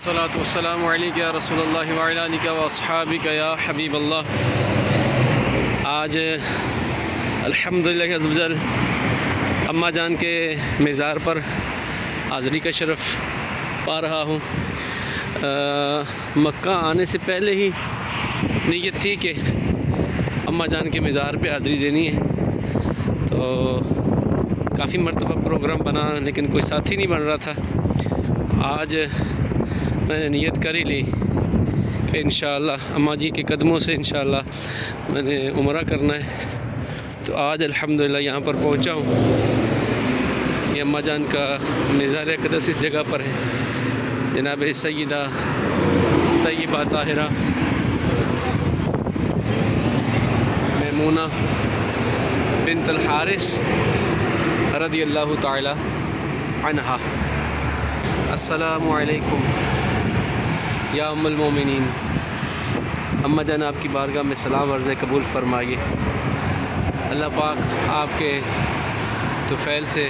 सलातु वस्सलामु अलैका या रसूलल्लाह व अला आलिका व अस्हाबिका या हबीबल्लाह। आज अल्हम्दुलिल्लाह अज़्ज़ वजल अम्मा जान के मज़ार पर हाज़री का शरफ़ पा रहा हूँ। मक्का आने से पहले ही नीयत थी कि अम्मा जान के मज़ार पे हाज़री देनी है, तो काफ़ी मरतबा प्रोग्राम बना लेकिन कोई साथी नहीं बन रहा था। आज मैंने नियत कर ही ली कि इंशाअल्लाह अम्मा जी के कदमों से इंशाअल्लाह मैंने उम्रा करना है। तो आज अल्हम्दुलिल्लाह यहाँ पर पहुँचा हूँ। ये अम्मा जान का मज़ार अक़दस इस जगह पर है। जनाब सय्यदा तय्यबा ताहिरा मैमूना बिन्त अल हारिस रज़ियल्लाहु ताला अन्हा। अस्सलामु अलैकुम या उम्मुल मोमिनीन। अम्मा जान आपकी बारगाह में सलाम अर्ज़ कबूल फ़रमाइए। अल्लाह पाक आपके तुफ़ैल से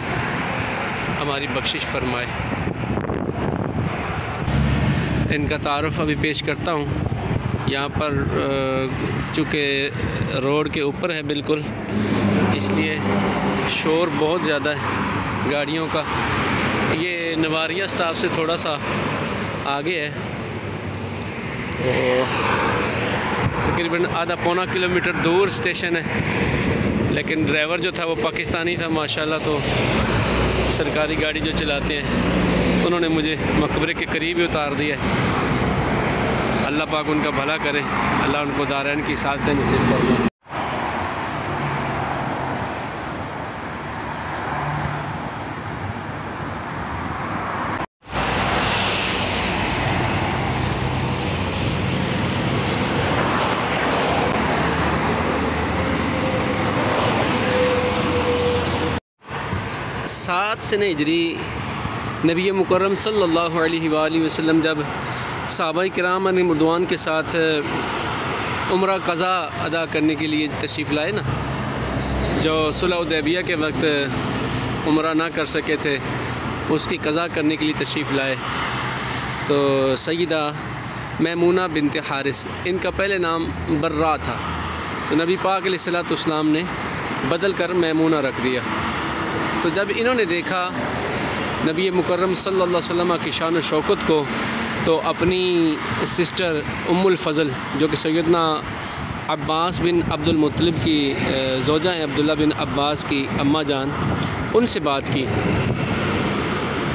हमारी बख्शिश फ़रमाए। इनका तारुफ़ अभी पेश करता हूँ। यहाँ पर चूँकि रोड के ऊपर है बिल्कुल, इसलिए शोर बहुत ज़्यादा है गाड़ियों का। ये नवारिया स्टाफ से थोड़ा सा आगे है, तो तकरीबन आधा पौना किलोमीटर दूर स्टेशन है। लेकिन ड्राइवर जो था वो पाकिस्तानी था माशाल्लाह, तो सरकारी गाड़ी जो चलाते हैं उन्होंने मुझे मकबरे के करीब ही उतार दिया है। अल्लाह पाक उनका भला करे, अल्लाह उनको दारैन की सादत नसीब फरमाए। सात सने हिजरी नबी मुकर्रम सल्लल्लाहु अलैहि वसल्लम जब सहाबाए किराम रिज़वान के साथ उम्रा क़ज़ा अदा करने के लिए तशरीफ़ लाए ना, जो सुलह हुदैबिया के वक्त उम्रा ना कर सके थे, उसकी क़ज़ा करने के लिए तशरीफ़ लाए। तो सय्यदा मैमूना बिन्त हारिस, इनका पहले नाम बर्रा था, तो नबी पाक अलैहिस्सलातु वस्सलाम ने बदल कर मैमूना रख दिया। तो जब इन्होंने देखा नबी मुकर्रम सल्लल्लाहु अलैहि वसल्लम की शान शौकत को, तो अपनी सिस्टर उम्मुल फ़ज़ल जो कि सैयदना अब्बास बिन अब्दुल मुत्तलिब की ज़ौजा हैं, अब्दुल्ला बिन अब्बास की अम्मा जान, उनसे बात की।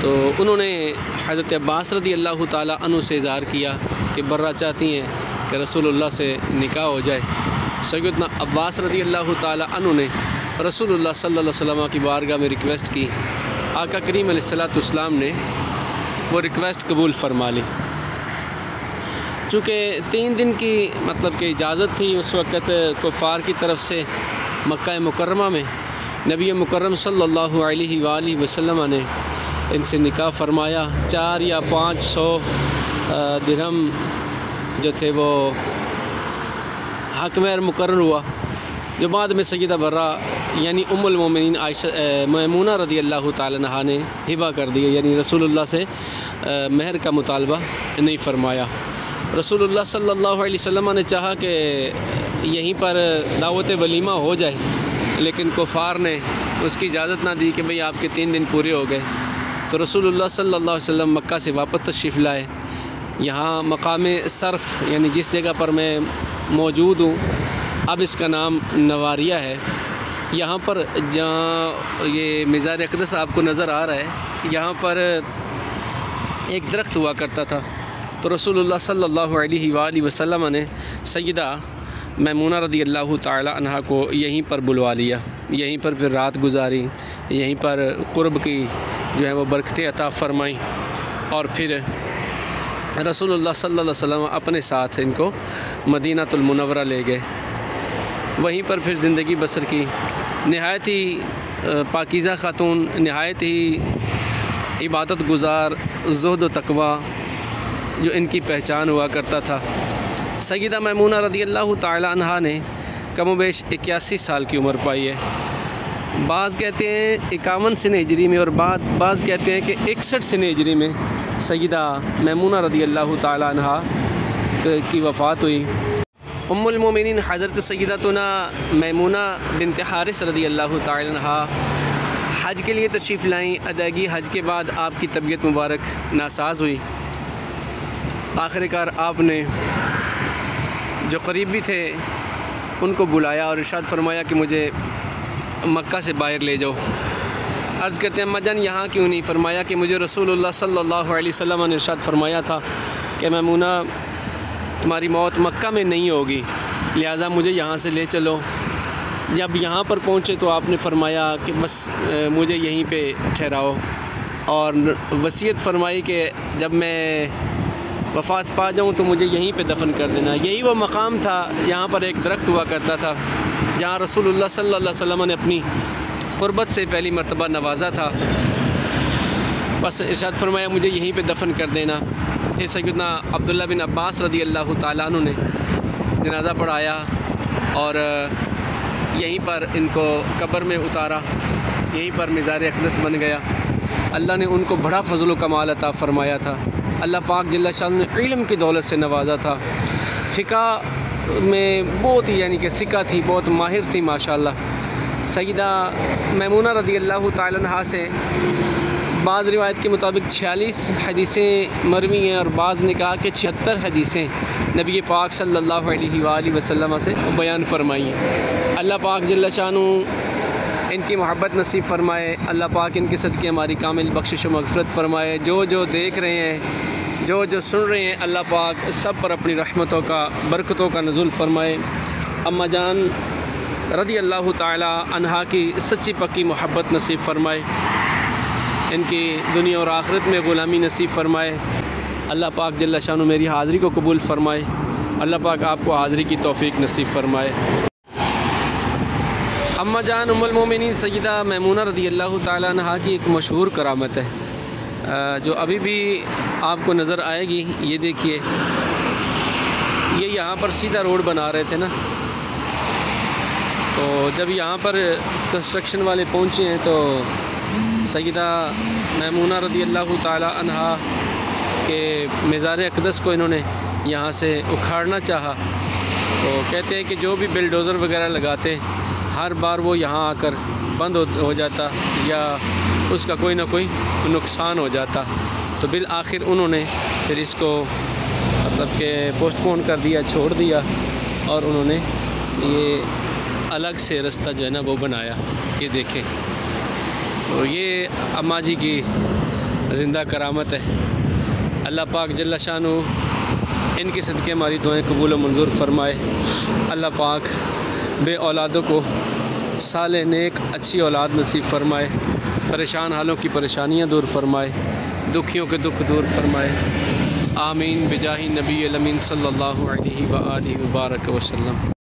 तो उन्होंने हज़रत अब्बास रज़ियल्लाहु ताला अन्हु से इज़हार किया कि बर्रा चाहती हैं कि रसूलुल्लाह से निकाह हो जाए। सैयदना अब्बास रज़ियल्लाहु ताला अन्हु ने रसूलुल्लाह सल्लल्लाहु अलैहि वसल्लम की बारगाह में रिक्वेस्ट की। आका करीम अलैहिस्सलातु वस्सलाम ने वो रिक्वेस्ट कबूल फ़रमा ली। चूँकि 3 दिन की मतलब कि इजाज़त थी उस वक़्त कुफ़ार की तरफ से मक्का मुकर्रमा में, नबी मुकर्रम सल्लल्लाहु अलैहि वसल्लम ने इनसे निकाह फ़रमाया। 4 या 500 दिरहम जो थे वो हक़ महर मुकर्रर हुआ, जो बाद में सय्यदा बर्रा यानी उम्मुल मोमिनीन आयशा मैमूना रज़ियल्लाहु ताला अन्हा ने हिबा कर दिया, यानी रसूलुल्लाह से महर का मुतालबा नहीं फ़रमाया। रसूलुल्लाह सल्लल्लाहु अलैहि वसल्लम ने चाहा कि यहीं पर दावत वलीमा हो जाए, लेकिन कुफ़ार ने उसकी इजाज़त ना दी कि भाई आपके 3 दिन पूरे हो गए। तो रसूलुल्लाह सल्लल्लाहु अलैहि वसल्लम मक्का से वापस तशरीफ़ लाए। यहाँ मकाम सर्फ़ यानी जिस जगह पर मैं मौजूद हूँ, अब इसका नाम नवारिया है। यहाँ पर जहाँ ये मज़ार अक़दस आपको नज़र आ रहा है, यहाँ पर एक दरख्त हुआ करता था। तो रसूलुल्लाह सल्लल्लाहु अलैहि वसल्लम ने सय्यदा मैमूना रज़ियल्लाहु ताला अन्हा को यहीं पर बुलवा लिया, यहीं पर फिर रात गुजारी, यहीं पर क़ुर्ब की जो है वो बरकतें अता फ़रमाई, और फिर रसूलुल्लाह सल्लल्लाहु अलैहि वसल्लम अपने साथ इनको मदीनातुल मुनव्वरा ले गए। वहीं पर फिर ज़िंदगी बसर की। नहायत ही पाकीज़ा ख़ातून, नहायत ही इबादत गुज़ार, ज़ुहद व तक़वा जो इनकी पहचान हुआ करता था। सय्यदा मैमूना रज़ियल्लाहु ताला अन्हा ने कमोबेश 81 साल की उम्र पाई है। बाज़ कहते हैं 51 सने हिजरी में, और बाज़ कहते हैं कि 61 सने हिजरी में सय्यदा मैमूना रज़ी अल्लाह ताला अन्हा की वफ़ात हुई। उम्मुल मोमिनीन हज़रत सय्यदतुना मैमूना बिन्त हारिस रज़ी अल्लाह ताला अन्हा हज के लिए तशरीफ़ लाईं। अदायगी हज के बाद आपकी तबीयत मुबारक नासाज हुई। आखिरकार आपने जो करीबी थे उनको बुलाया और इरशाद फरमाया कि मुझे मक्का से बाहर ले जाओ। अर्ज़ करते हैं अम्मा जान यहाँ क्यों नहीं? फरमाया कि मुझे रसूलुल्लाह सल्लल्लाहु अलैहि वसल्लम ने इरशाद फरमाया था कि मैमूना तुम्हारी मौत मक्का में नहीं होगी, लिहाजा मुझे यहाँ से ले चलो। जब यहाँ पर पहुँचे तो आपने फरमाया कि बस मुझे यहीं पे ठहराओ और वसीयत फरमाई कि जब मैं वफ़ात पा जाऊँ तो मुझे यहीं पे दफन कर देना। यही वो मकाम था, यहाँ पर एक दरख्त हुआ करता था जहाँ रसूलुल्लाह सल्लल्लाहु अलैहि वसल्लम ने अपनी क़ुर्बत से पहली मरतबा नवाजा था। बस इरशाद फरमाया मुझे यहीं पे दफन कर देना। फिर सैयदना अब्दुल्ला बिन अब्बास रज़ी अल्लाह ताला अन्हु ने जनाज़ा पढ़ाया और यहीं पर इनको कब्र में उतारा, यहीं पर मज़ार अक़दस बन गया। अल्लाह ने उनको बड़ा फ़ज़ल व कमाल अता फ़रमाया था। अल्लाह पाक जल्ल शान ने इल्म की दौलत से नवाजा था। फ़िक़ा में बहुत ही यानी कि सिक्का थी, बहुत माहिर थी माशाअल्लाह। सय्यदा मैमूना रज़ी अल्लाह ताला अन्हा से बाज़ रिवायत के मुताबिक 46 हदीसें मरवी हैं और बाज़ ने कहा कि 76 हदीसें नबी पाक सल्लल्लाहु अलैहि वसल्लम से बयान फरमाई हैं। अल्लाह पाक जल्ल शानु इनकी मोहब्बत नसीब फ़रमाए। अल्लाह पाक इनके सदक़े हमारी कामिल बख्शिश व मग़फ़िरत फ़रमाए। जो देख रहे हैं, जो सुन रहे हैं, अल्लाह पाक सब पर अपनी रहमतों का बरकतों का नज़ुल फ़रमाए। अम्मा जान रज़ी अल्लाह ताला अन्हा की सच्ची पक्की मोहब्बत नसीब फ़रमाए। इनकी दुनिया और आखिरत में ग़ुलामी नसीब फ़रमाए। अल्लाह पाक जल्ल शानु मेरी हाज़िरी को कबूल फ़रमाए। अल्लाह पाक आपको हाज़िरी की तौफ़ीक नसीब फ़रमाए। अम्मा जान उम्मुल मोमिनीन सय्यदा मैमूना रज़ी अल्लाह ताला अन्हा की एक मशहूर करामत है जो अभी भी आपको नज़र आएगी। ये देखिए, ये यहाँ पर सीधा रोड बना रहे थे ना, तो जब यहाँ पर कंस्ट्रक्शन वाले पहुँचे हैं तो सय्यदा मैमूना रज़ी अल्लाह ताला अन्हा के मज़ार अक़दस को इन्होंने यहाँ से उखाड़ना चाहा। तो कहते हैं कि जो भी बिलडोज़र वगैरह लगाते हर बार वो यहाँ आकर बंद हो जाता या उसका कोई ना कोई नुकसान हो जाता। तो बिल आखिर उन्होंने फिर इसको मतलब कि पोस्टपोन कर दिया, छोड़ दिया और उन्होंने ये अलग से रास्ता जो है ना वो बनाया। ये देखें, तो ये अम्मा जी की ज़िंदा करामत है। अल्लाह पाक जल्ल शानु इनके सदक़े हमारी दुआएं कबूल व मंजूर फ़रमाए। अल्लाह पाक बे औलादों को साले नेक अच्छी औलाद नसीब फ़रमाए। परेशान हालों की परेशानियां दूर फ़रमाए, दुखियों के दुख दूर फ़रमाए। आमीन बिजाही नबी अमीन सल्लल्लाहु अलैहि व आलिहि व बारक वसल्लम।